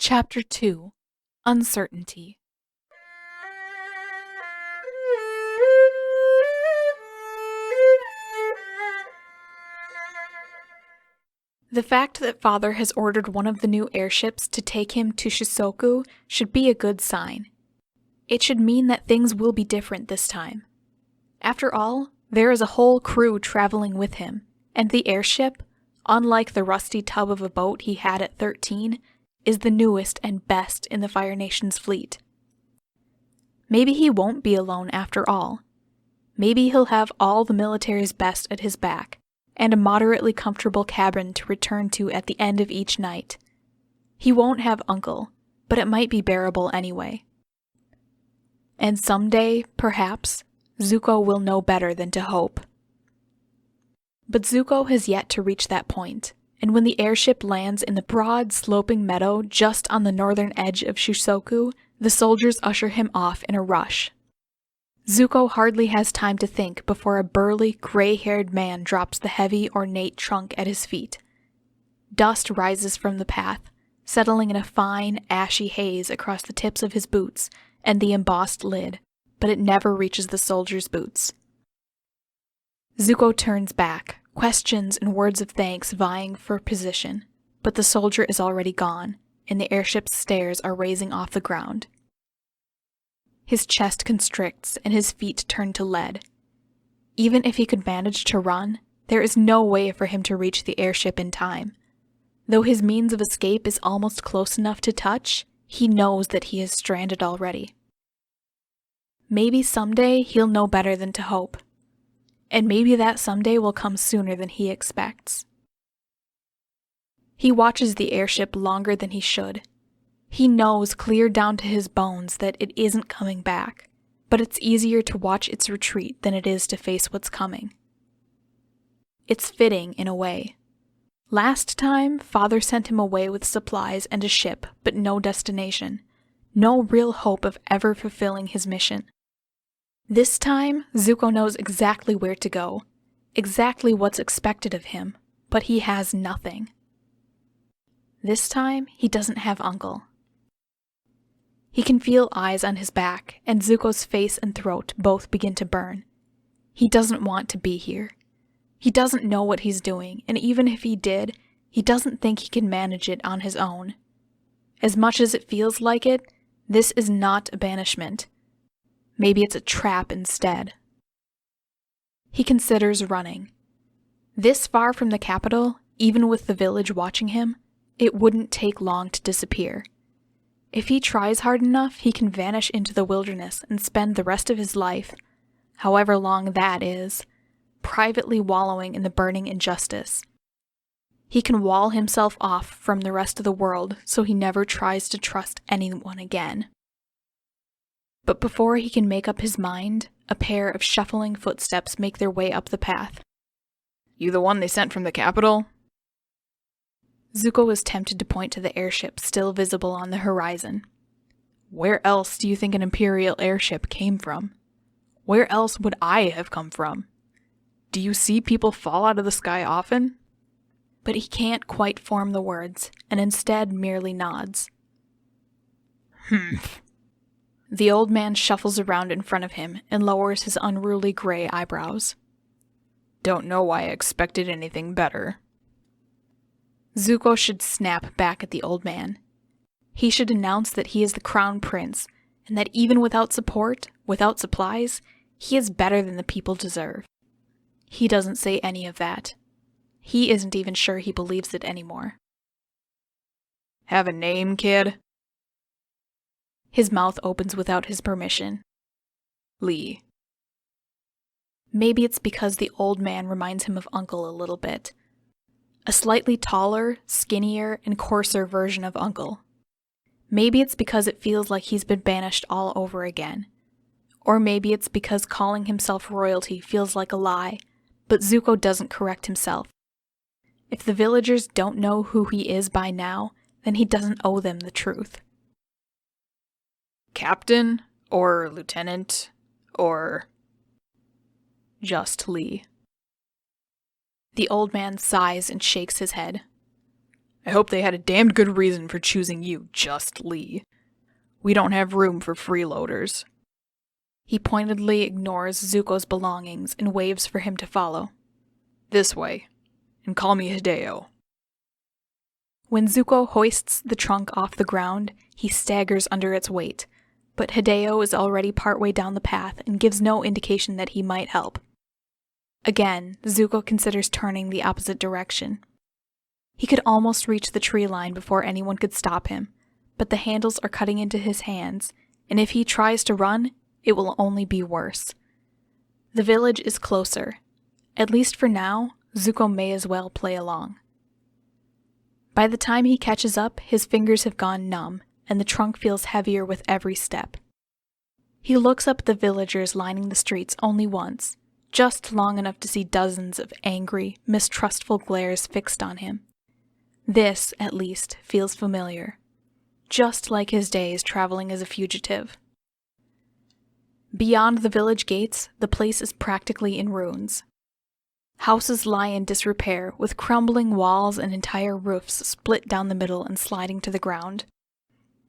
Chapter 2 Uncertainty. The fact that Father has ordered one of the new airships to take him to Shisoku should be a good sign. It should mean that things will be different this time. After all, there is a whole crew traveling with him, and the airship, unlike the rusty tub of a boat he had at 13, is the newest and best in the Fire Nation's fleet. Maybe he won't be alone after all. Maybe he'll have all the military's best at his back, and a moderately comfortable cabin to return to at the end of each night. He won't have Uncle, but it might be bearable anyway. And someday, perhaps, Zuko will know better than to hope. But Zuko has yet to reach that point, and when the airship lands in the broad, sloping meadow just on the northern edge of Shisoku, the soldiers usher him off in a rush. Zuko hardly has time to think before a burly, gray-haired man drops the heavy, ornate trunk at his feet. Dust rises from the path, settling in a fine, ashy haze across the tips of his boots and the embossed lid, but it never reaches the soldier's boots. Zuko turns back, questions and words of thanks vying for position, but the soldier is already gone, and the airship's stairs are raising off the ground. His chest constricts and his feet turn to lead. Even if he could manage to run, there is no way for him to reach the airship in time. Though his means of escape is almost close enough to touch, he knows that he is stranded already. Maybe someday he'll know better than to hope. And maybe that someday will come sooner than he expects. He watches the airship longer than he should. He knows clear down to his bones that it isn't coming back, but it's easier to watch its retreat than it is to face what's coming. It's fitting in a way. Last time, Father sent him away with supplies and a ship, but no destination. No real hope of ever fulfilling his mission. This time, Zuko knows exactly where to go, exactly what's expected of him, but he has nothing. This time, he doesn't have Uncle. He can feel eyes on his back, and Zuko's face and throat both begin to burn. He doesn't want to be here. He doesn't know what he's doing, and even if he did, he doesn't think he can manage it on his own. As much as it feels like it, this is not a banishment. Maybe it's a trap instead. He considers running. This far from the capital, even with the village watching him, it wouldn't take long to disappear. If he tries hard enough, he can vanish into the wilderness and spend the rest of his life, however long that is, privately wallowing in the burning injustice. He can wall himself off from the rest of the world so he never tries to trust anyone again. But before he can make up his mind, a pair of shuffling footsteps make their way up the path. You the one they sent from the capital? Zuko was tempted to point to the airship still visible on the horizon. Where else do you think an Imperial airship came from? Where else would I have come from? Do you see people fall out of the sky often? But he can't quite form the words, and instead merely nods. The old man shuffles around in front of him and lowers his unruly gray eyebrows. Don't know why I expected anything better. Zuko should snap back at the old man. He should announce that he is the crown prince, and that even without support, without supplies, he is better than the people deserve. He doesn't say any of that. He isn't even sure he believes it anymore. Have a name, kid? His mouth opens without his permission. Lee. Maybe it's because the old man reminds him of Uncle a little bit. A slightly taller, skinnier, and coarser version of Uncle. Maybe it's because it feels like he's been banished all over again. Or maybe it's because calling himself royalty feels like a lie, but Zuko doesn't correct himself. If the villagers don't know who he is by now, then he doesn't owe them the truth. Captain? Or lieutenant? Or just Lee. The old man sighs and shakes his head. I hope they had a damned good reason for choosing you justly. We don't have room for freeloaders. He pointedly ignores Zuko's belongings and waves for him to follow. This way, and call me Hideo. When Zuko hoists the trunk off the ground, he staggers under its weight, but Hideo is already partway down the path and gives no indication that he might help. Again, Zuko considers turning the opposite direction. He could almost reach the tree line before anyone could stop him, but the handles are cutting into his hands, and if he tries to run, it will only be worse. The village is closer. At least for now, Zuko may as well play along. By the time he catches up, his fingers have gone numb, and the trunk feels heavier with every step. He looks up at the villagers lining the streets only once, just long enough to see dozens of angry, mistrustful glares fixed on him. This, at least, feels familiar, just like his days traveling as a fugitive. Beyond the village gates, the place is practically in ruins. Houses lie in disrepair, with crumbling walls and entire roofs split down the middle and sliding to the ground.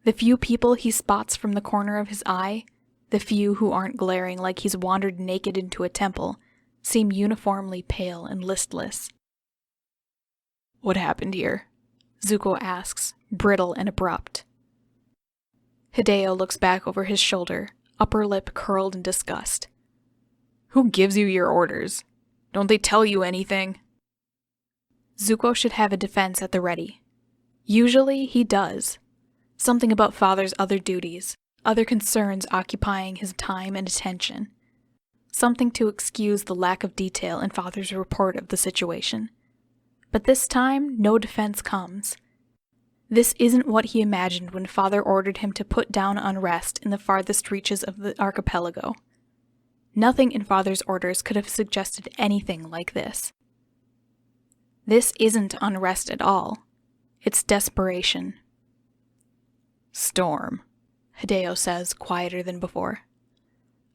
The few people he spots from the corner of his eye, the few who aren't glaring like he's wandered naked into a temple, seem uniformly pale and listless. What happened here? Zuko asks, brittle and abrupt. Hideo looks back over his shoulder, upper lip curled in disgust. Who gives you your orders? Don't they tell you anything? Zuko should have a defense at the ready. Usually he does. Something about Father's other duties, other concerns occupying his time and attention. Something to excuse the lack of detail in Father's report of the situation. But this time, no defense comes. This isn't what he imagined when Father ordered him to put down unrest in the farthest reaches of the archipelago. Nothing in Father's orders could have suggested anything like this. This isn't unrest at all. It's desperation. Storm, Hideo says, quieter than before.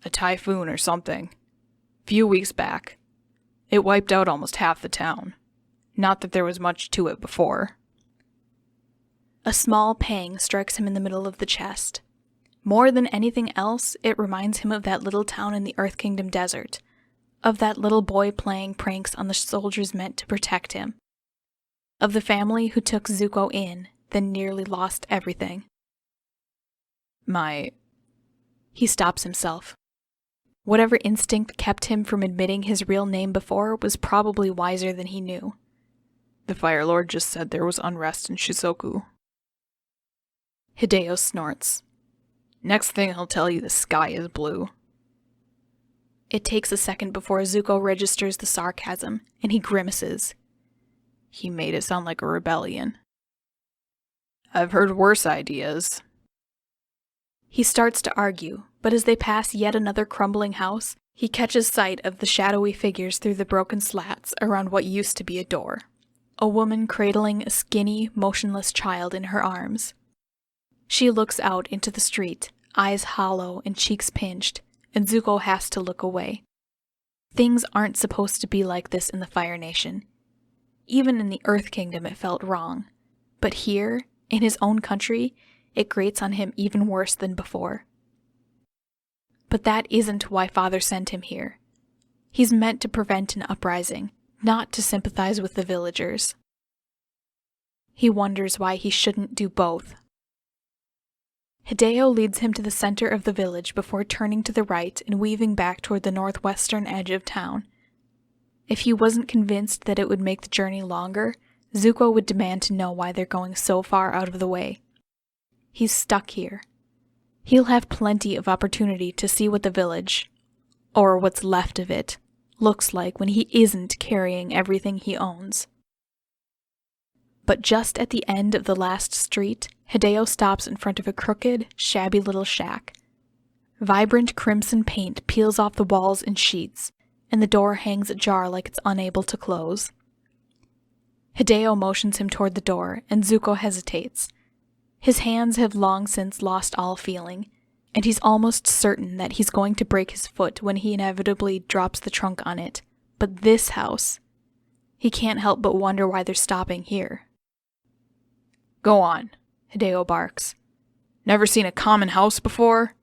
A typhoon or something. Few weeks back. It wiped out almost half the town. Not that there was much to it before. A small pang strikes him in the middle of the chest. More than anything else, it reminds him of that little town in the Earth Kingdom desert, of that little boy playing pranks on the soldiers meant to protect him, of the family who took Zuko in, then nearly lost everything. He stops himself. Whatever instinct kept him from admitting his real name before was probably wiser than he knew. The Fire Lord just said there was unrest in Shisoku. Hideo snorts. Next thing he'll tell you the sky is blue. It takes a second before Zuko registers the sarcasm, and he grimaces. He made it sound like a rebellion. I've heard worse ideas. He starts to argue, but as they pass yet another crumbling house, he catches sight of the shadowy figures through the broken slats around what used to be a door. A woman cradling a skinny, motionless child in her arms. She looks out into the street, eyes hollow and cheeks pinched, and Zuko has to look away. Things aren't supposed to be like this in the Fire Nation. Even in the Earth Kingdom it felt wrong. But here, in his own country, it grates on him even worse than before. But that isn't why Father sent him here. He's meant to prevent an uprising, not to sympathize with the villagers. He wonders why he shouldn't do both. Hideo leads him to the center of the village before turning to the right and weaving back toward the northwestern edge of town. If he wasn't convinced that it would make the journey longer, Zuko would demand to know why they're going so far out of the way. He's stuck here. He'll have plenty of opportunity to see what the village, or what's left of it, looks like when he isn't carrying everything he owns. But just at the end of the last street, Hideo stops in front of a crooked, shabby little shack. Vibrant crimson paint peels off the walls in sheets, and the door hangs ajar like it's unable to close. Hideo motions him toward the door, and Zuko hesitates. His hands have long since lost all feeling, and he's almost certain that he's going to break his foot when he inevitably drops the trunk on it. But this house... He can't help but wonder why they're stopping here. Go on, Hideo barks. Never seen a common house before?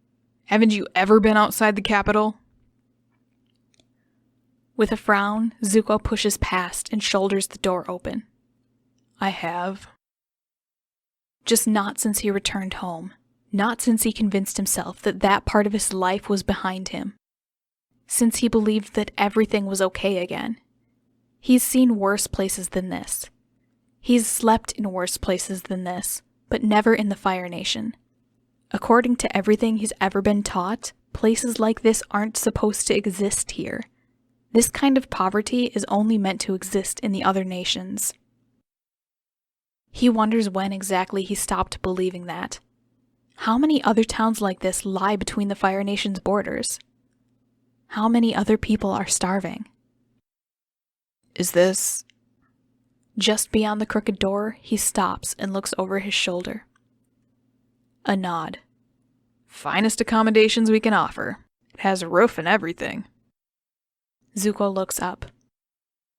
Haven't you ever been outside the capital? With a frown, Zuko pushes past and shoulders the door open. I have. Just not since he returned home. Not since he convinced himself that that part of his life was behind him. Since he believed that everything was okay again. He's seen worse places than this. He's slept in worse places than this, but never in the Fire Nation. According to everything he's ever been taught, places like this aren't supposed to exist here. This kind of poverty is only meant to exist in the other nations. He wonders when exactly he stopped believing that. How many other towns like this lie between the Fire Nation's borders? How many other people are starving? Is this... Just beyond the crooked door, he stops and looks over his shoulder. A nod. Finest accommodations we can offer. It has a roof and everything. Zuko looks up.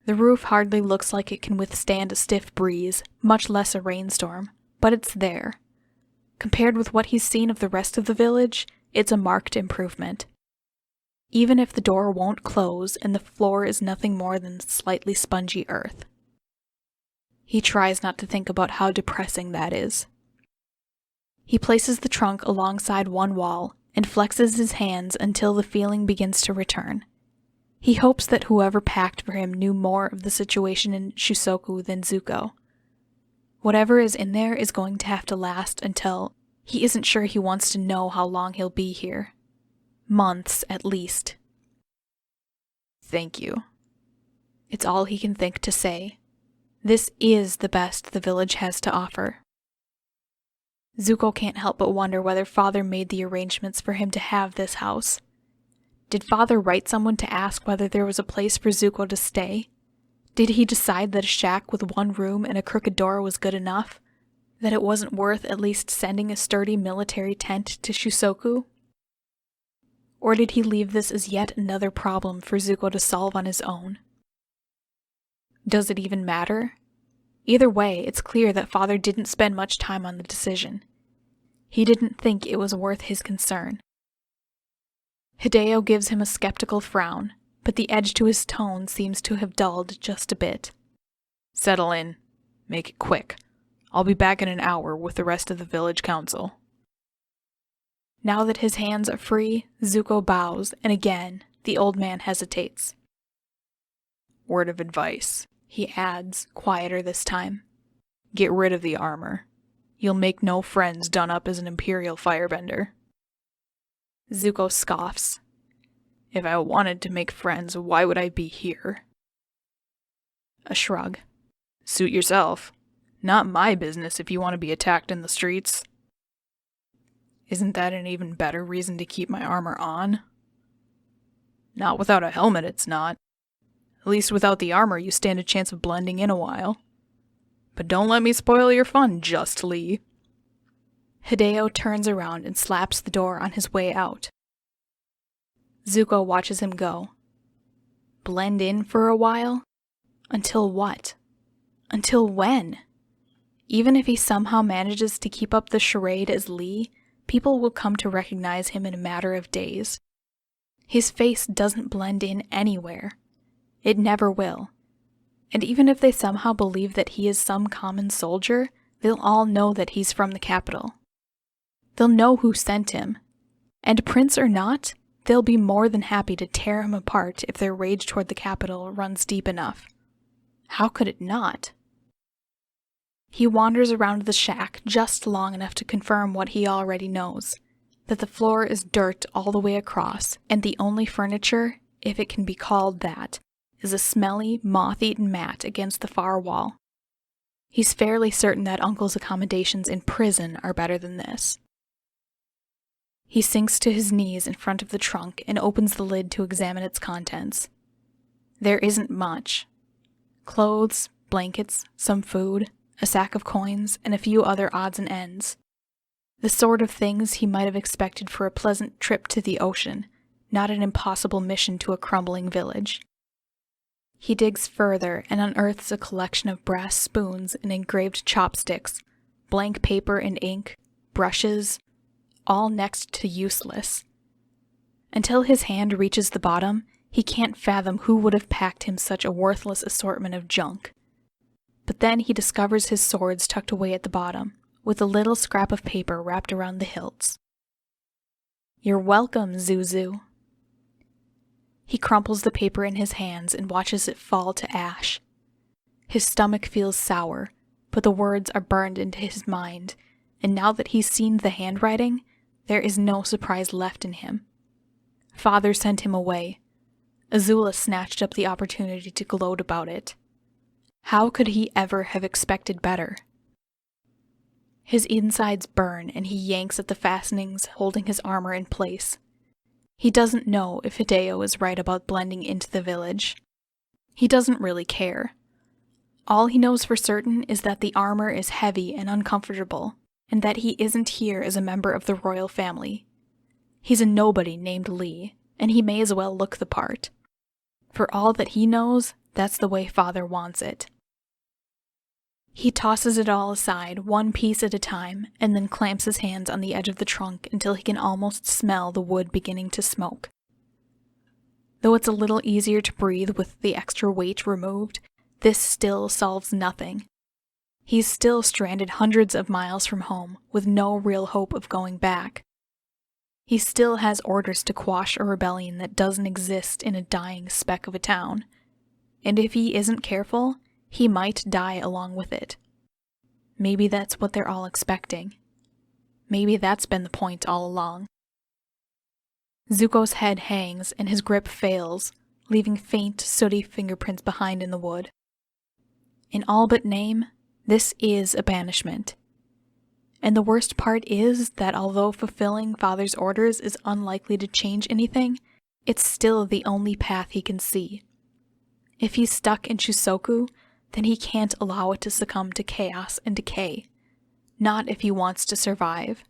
The roof hardly looks like it can withstand a stiff breeze, much less a rainstorm, but it's there. Compared with what he's seen of the rest of the village, it's a marked improvement. Even if the door won't close and the floor is nothing more than slightly spongy earth. He tries not to think about how depressing that is. He places the trunk alongside one wall and flexes his hands until the feeling begins to return. He hopes that whoever packed for him knew more of the situation in Shusoku than Zuko. Whatever is in there is going to have to last until he isn't sure he wants to know how long he'll be here. Months, at least. Thank you. It's all he can think to say. This is the best the village has to offer. Zuko can't help but wonder whether Father made the arrangements for him to have this house. Did Father write someone to ask whether there was a place for Zuko to stay? Did he decide that a shack with one room and a crooked door was good enough? That it wasn't worth at least sending a sturdy military tent to Shusoku? Or did he leave this as yet another problem for Zuko to solve on his own? Does it even matter? Either way, it's clear that Father didn't spend much time on the decision. He didn't think it was worth his concern. Hideo gives him a skeptical frown, but the edge to his tone seems to have dulled just a bit. Settle in. Make it quick. I'll be back in an hour with the rest of the village council. Now that his hands are free, Zuko bows, and again, the old man hesitates. Word of advice, he adds, quieter this time. Get rid of the armor. You'll make no friends done up as an Imperial firebender. Zuko scoffs. If I wanted to make friends, why would I be here? A shrug. Suit yourself. Not my business if you want to be attacked in the streets. Isn't that an even better reason to keep my armor on? Not without a helmet, it's not. At least without the armor, you stand a chance of blending in a while. But don't let me spoil your fun, Just Lee. Hideo turns around and slaps the door on his way out. Zuko watches him go. Blend in for a while? Until what? Until when? Even if he somehow manages to keep up the charade as Lee, people will come to recognize him in a matter of days. His face doesn't blend in anywhere. It never will. And even if they somehow believe that he is some common soldier, they'll all know that he's from the capital. They'll know who sent him. And prince or not, they'll be more than happy to tear him apart if their rage toward the capital runs deep enough. How could it not? He wanders around the shack just long enough to confirm what he already knows, that the floor is dirt all the way across, and the only furniture, if it can be called that, is a smelly, moth-eaten mat against the far wall. He's fairly certain that Uncle's accommodations in prison are better than this. He sinks to his knees in front of the trunk and opens the lid to examine its contents. There isn't much. Clothes, blankets, some food, a sack of coins, and a few other odds and ends. The sort of things he might have expected for a pleasant trip to the ocean, not an impossible mission to a crumbling village. He digs further and unearths a collection of brass spoons and engraved chopsticks, blank paper and ink, brushes, all next to useless. Until his hand reaches the bottom, he can't fathom who would have packed him such a worthless assortment of junk. But then he discovers his swords tucked away at the bottom, with a little scrap of paper wrapped around the hilts. "You're welcome, Zuzu." He crumples the paper in his hands and watches it fall to ash. His stomach feels sour, but the words are burned into his mind, and now that he's seen the handwriting, there is no surprise left in him. Father sent him away. Azula snatched up the opportunity to gloat about it. How could he ever have expected better? His insides burn and he yanks at the fastenings holding his armor in place. He doesn't know if Hideo is right about blending into the village. He doesn't really care. All he knows for certain is that the armor is heavy and uncomfortable, and that he isn't here as a member of the royal family. He's a nobody named Lee, and he may as well look the part. For all that he knows, that's the way Father wants it. He tosses it all aside, one piece at a time, and then clamps his hands on the edge of the trunk until he can almost smell the wood beginning to smoke. Though it's a little easier to breathe with the extra weight removed, this still solves nothing. He's still stranded hundreds of miles from home, with no real hope of going back. He still has orders to quash a rebellion that doesn't exist in a dying speck of a town. And if he isn't careful, he might die along with it. Maybe that's what they're all expecting. Maybe that's been the point all along. Zuko's head hangs and his grip fails, leaving faint, sooty fingerprints behind in the wood. In all but name, this is a banishment. And the worst part is that although fulfilling Father's orders is unlikely to change anything, it's still the only path he can see. If he's stuck in Shusoku, then he can't allow it to succumb to chaos and decay. Not if he wants to survive.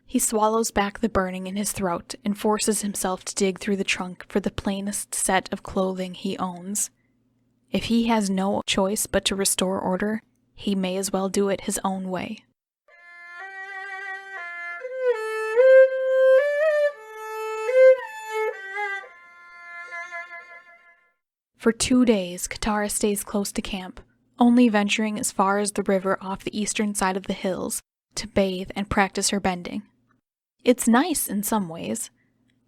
He swallows back the burning in his throat and forces himself to dig through the trunk for the plainest set of clothing he owns. If he has no choice but to restore order, he may as well do it his own way. For 2 days, Katara stays close to camp, only venturing as far as the river off the eastern side of the hills to bathe and practice her bending. It's nice in some ways.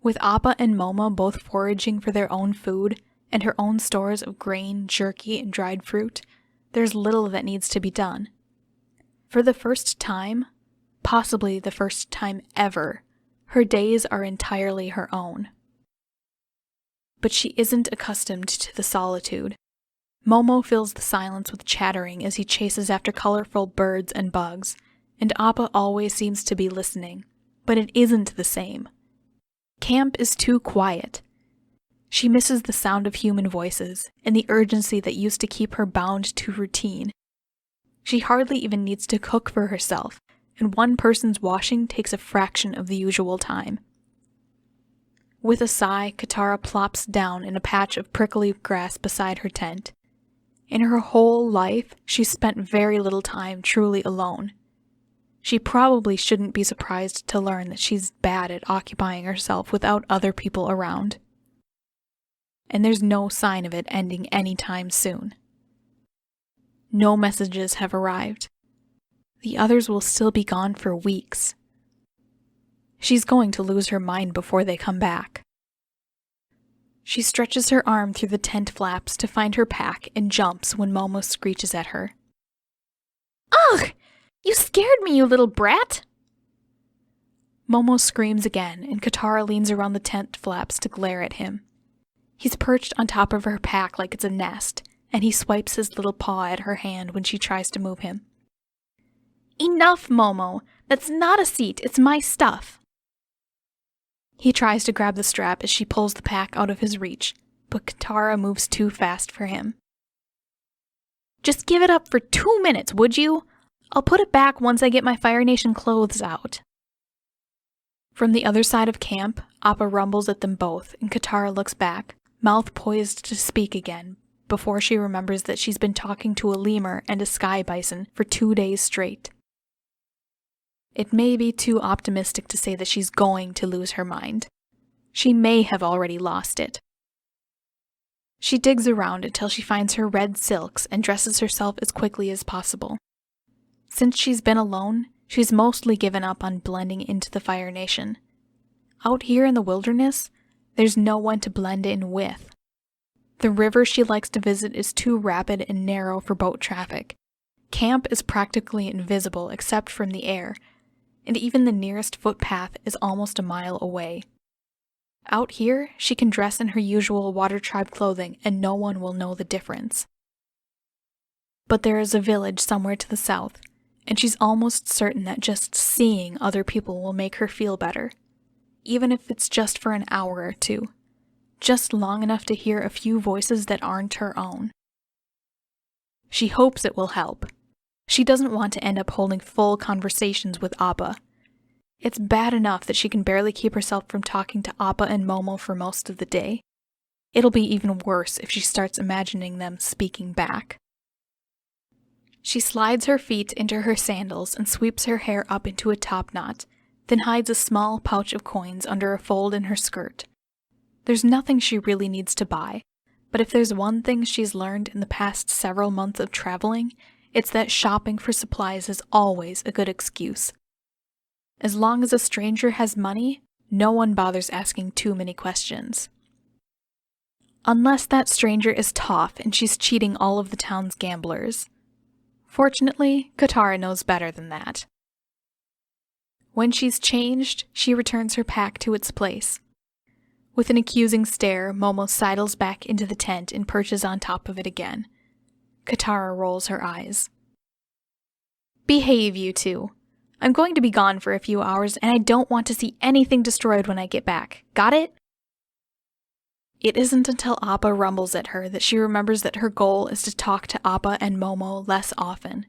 With Appa and Momo both foraging for their own food and her own stores of grain, jerky, and dried fruit, there's little that needs to be done. For the first time, possibly the first time ever, her days are entirely her own. But she isn't accustomed to the solitude. Momo fills the silence with chattering as he chases after colorful birds and bugs, and Appa always seems to be listening, but it isn't the same. Camp is too quiet. She misses the sound of human voices and the urgency that used to keep her bound to routine. She hardly even needs to cook for herself, and one person's washing takes a fraction of the usual time. With a sigh, Katara plops down in a patch of prickly grass beside her tent. In her whole life, she's spent very little time truly alone. She probably shouldn't be surprised to learn that she's bad at occupying herself without other people around. And there's no sign of it ending anytime soon. No messages have arrived. The others will still be gone for weeks. She's going to lose her mind before they come back. She stretches her arm through the tent flaps to find her pack and jumps when Momo screeches at her. "Ugh! You scared me, you little brat!" Momo screams again, and Katara leans around the tent flaps to glare at him. He's perched on top of her pack like it's a nest, and he swipes his little paw at her hand when she tries to move him. "Enough, Momo! That's not a seat, it's my stuff!" He tries to grab the strap as she pulls the pack out of his reach, but Katara moves too fast for him. "Just give it up for 2 minutes, would you? I'll put it back once I get my Fire Nation clothes out." From the other side of camp, Appa rumbles at them both, and Katara looks back, mouth poised to speak again, before she remembers that she's been talking to a lemur and a sky bison for 2 days straight. It may be too optimistic to say that she's going to lose her mind. She may have already lost it. She digs around until she finds her red silks and dresses herself as quickly as possible. Since she's been alone, she's mostly given up on blending into the Fire Nation. Out here in the wilderness, there's no one to blend in with. The river she likes to visit is too rapid and narrow for boat traffic. Camp is practically invisible except from the air, and even the nearest footpath is almost a mile away. Out here, she can dress in her usual Water Tribe clothing and no one will know the difference. But there is a village somewhere to the south, and she's almost certain that just seeing other people will make her feel better, even if it's just for an hour or two, just long enough to hear a few voices that aren't her own. She hopes it will help. She doesn't want to end up holding full conversations with Appa. It's bad enough that she can barely keep herself from talking to Appa and Momo for most of the day. It'll be even worse if she starts imagining them speaking back. She slides her feet into her sandals and sweeps her hair up into a top knot, then hides a small pouch of coins under a fold in her skirt. There's nothing she really needs to buy, but if there's one thing she's learned in the past several months of traveling, it's that shopping for supplies is always a good excuse. As long as a stranger has money, no one bothers asking too many questions. Unless that stranger is Toph and she's cheating all of the town's gamblers. Fortunately, Katara knows better than that. When she's changed, she returns her pack to its place. With an accusing stare, Momo sidles back into the tent and perches on top of it again. Katara rolls her eyes. Behave, you two. I'm going to be gone for a few hours, and I don't want to see anything destroyed when I get back. Got it? It isn't until Appa rumbles at her that she remembers that her goal is to talk to Appa and Momo less often.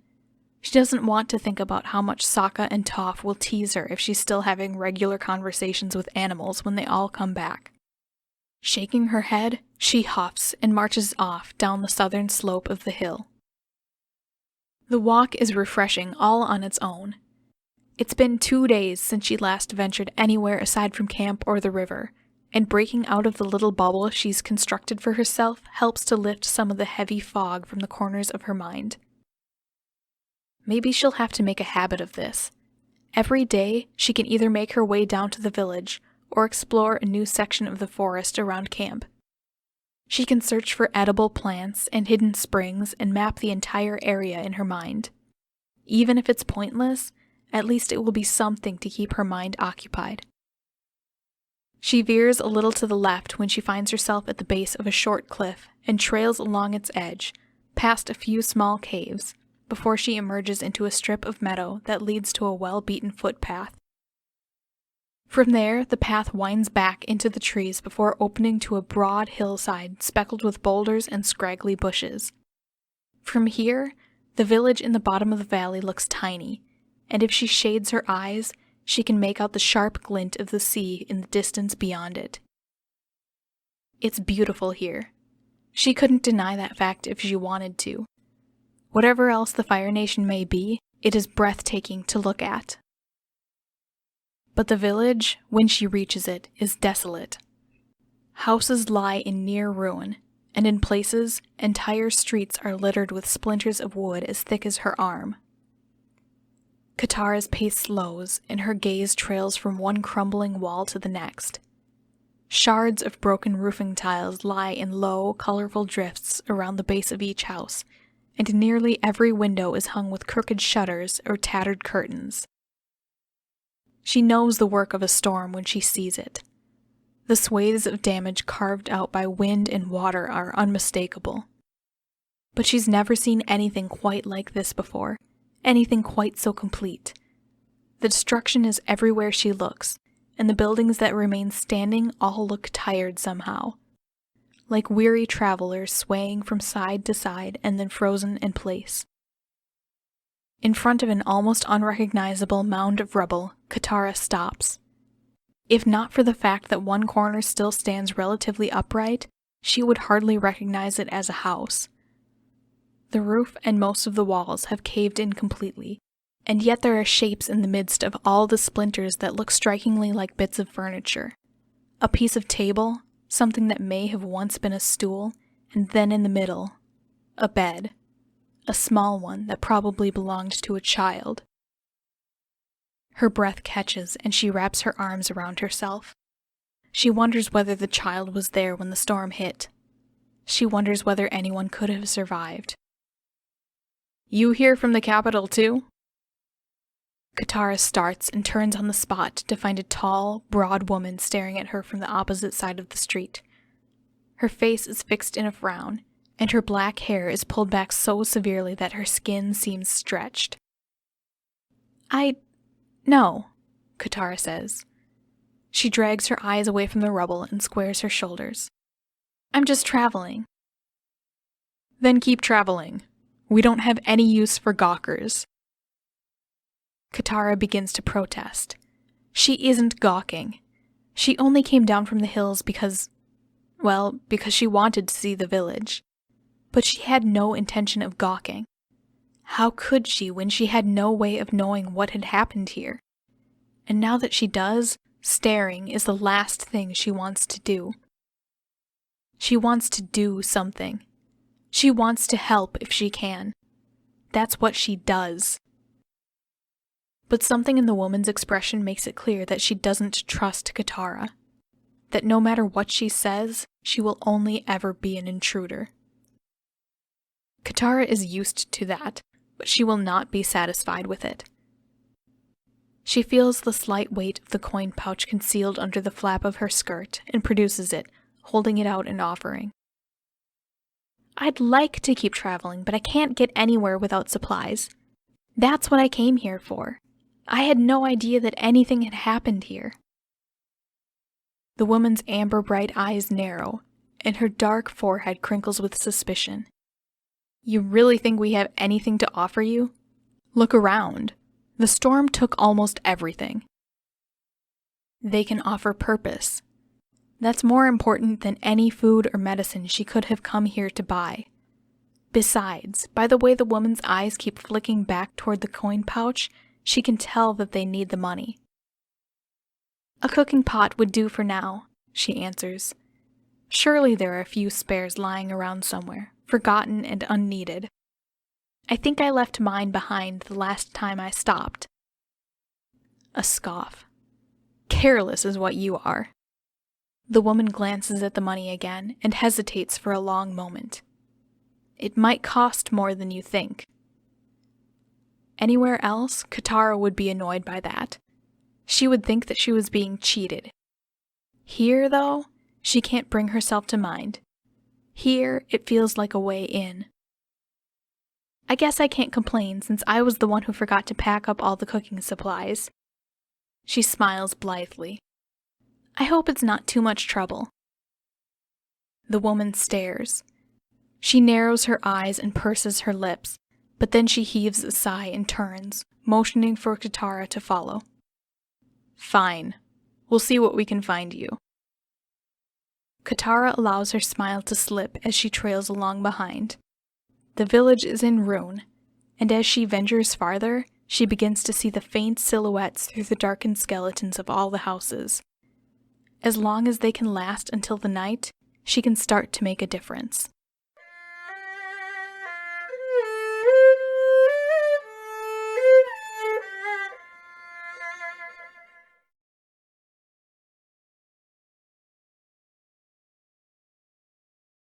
She doesn't want to think about how much Sokka and Toph will tease her if she's still having regular conversations with animals when they all come back. Shaking her head, she huffs and marches off down the southern slope of the hill. The walk is refreshing all on its own. It's been 2 days since she last ventured anywhere aside from camp or the river, and breaking out of the little bubble she's constructed for herself helps to lift some of the heavy fog from the corners of her mind. Maybe she'll have to make a habit of this. Every day, she can either make her way down to the village or explore a new section of the forest around camp. She can search for edible plants and hidden springs and map the entire area in her mind. Even if it's pointless, at least it will be something to keep her mind occupied. She veers a little to the left when she finds herself at the base of a short cliff and trails along its edge, past a few small caves, before she emerges into a strip of meadow that leads to a well-beaten footpath. From there, the path winds back into the trees before opening to a broad hillside speckled with boulders and scraggly bushes. From here, the village in the bottom of the valley looks tiny, and if she shades her eyes, she can make out the sharp glint of the sea in the distance beyond it. It's beautiful here. She couldn't deny that fact if she wanted to. Whatever else the Fire Nation may be, it is breathtaking to look at. But the village, when she reaches it, is desolate. Houses lie in near ruin, and in places, entire streets are littered with splinters of wood as thick as her arm. Katara's pace slows, and her gaze trails from one crumbling wall to the next. Shards of broken roofing tiles lie in low, colorful drifts around the base of each house, and nearly every window is hung with crooked shutters or tattered curtains. She knows the work of a storm when she sees it. The swathes of damage carved out by wind and water are unmistakable. But she's never seen anything quite like this before, anything quite so complete. The destruction is everywhere she looks, and the buildings that remain standing all look tired somehow, like weary travelers swaying from side to side and then frozen in place. In front of an almost unrecognizable mound of rubble, Katara stops. If not for the fact that one corner still stands relatively upright, she would hardly recognize it as a house. The roof and most of the walls have caved in completely, and yet there are shapes in the midst of all the splinters that look strikingly like bits of furniture. A piece of table, something that may have once been a stool, and then in the middle, a bed. A small one that probably belonged to a child. Her breath catches and she wraps her arms around herself. She wonders whether the child was there when the storm hit. She wonders whether anyone could have survived. You here from the capital too? Katara starts and turns on the spot to find a tall, broad woman staring at her from the opposite side of the street. Her face is fixed in a frown, and her black hair is pulled back so severely that her skin seems stretched. No, Katara says. She drags her eyes away from the rubble and squares her shoulders. I'm just traveling. Then keep traveling. We don't have any use for gawkers. Katara begins to protest. She isn't gawking. She only came down from the hills because she wanted to see the village. But she had no intention of gawking. How could she when she had no way of knowing what had happened here? And now that she does, staring is the last thing she wants to do. She wants to do something. She wants to help if she can. That's what she does. But something in the woman's expression makes it clear that she doesn't trust Katara. That no matter what she says, she will only ever be an intruder. Katara is used to that, but she will not be satisfied with it. She feels the slight weight of the coin pouch concealed under the flap of her skirt and produces it, holding it out and offering. I'd like to keep traveling, but I can't get anywhere without supplies. That's what I came here for. I had no idea that anything had happened here. The woman's amber-bright eyes narrow, and her dark forehead crinkles with suspicion. You really think we have anything to offer you? Look around. The storm took almost everything. They can offer purpose. That's more important than any food or medicine she could have come here to buy. Besides, by the way the woman's eyes keep flicking back toward the coin pouch, she can tell that they need the money. A cooking pot would do for now, she answers. Surely there are a few spares lying around somewhere, forgotten and unneeded. I think I left mine behind the last time I stopped. A scoff. Careless is what you are. The woman glances at the money again and hesitates for a long moment. It might cost more than you think. Anywhere else, Katara would be annoyed by that. She would think that she was being cheated. Here, though, she can't bring herself to mind. Here, it feels like a way in. I guess I can't complain since I was the one who forgot to pack up all the cooking supplies. She smiles blithely. I hope it's not too much trouble. The woman stares. She narrows her eyes and purses her lips, but then she heaves a sigh and turns, motioning for Katara to follow. Fine. We'll see what we can find you. Katara allows her smile to slip as she trails along behind. The village is in ruin, and as she ventures farther, she begins to see the faint silhouettes through the darkened skeletons of all the houses. As long as they can last until the night, she can start to make a difference.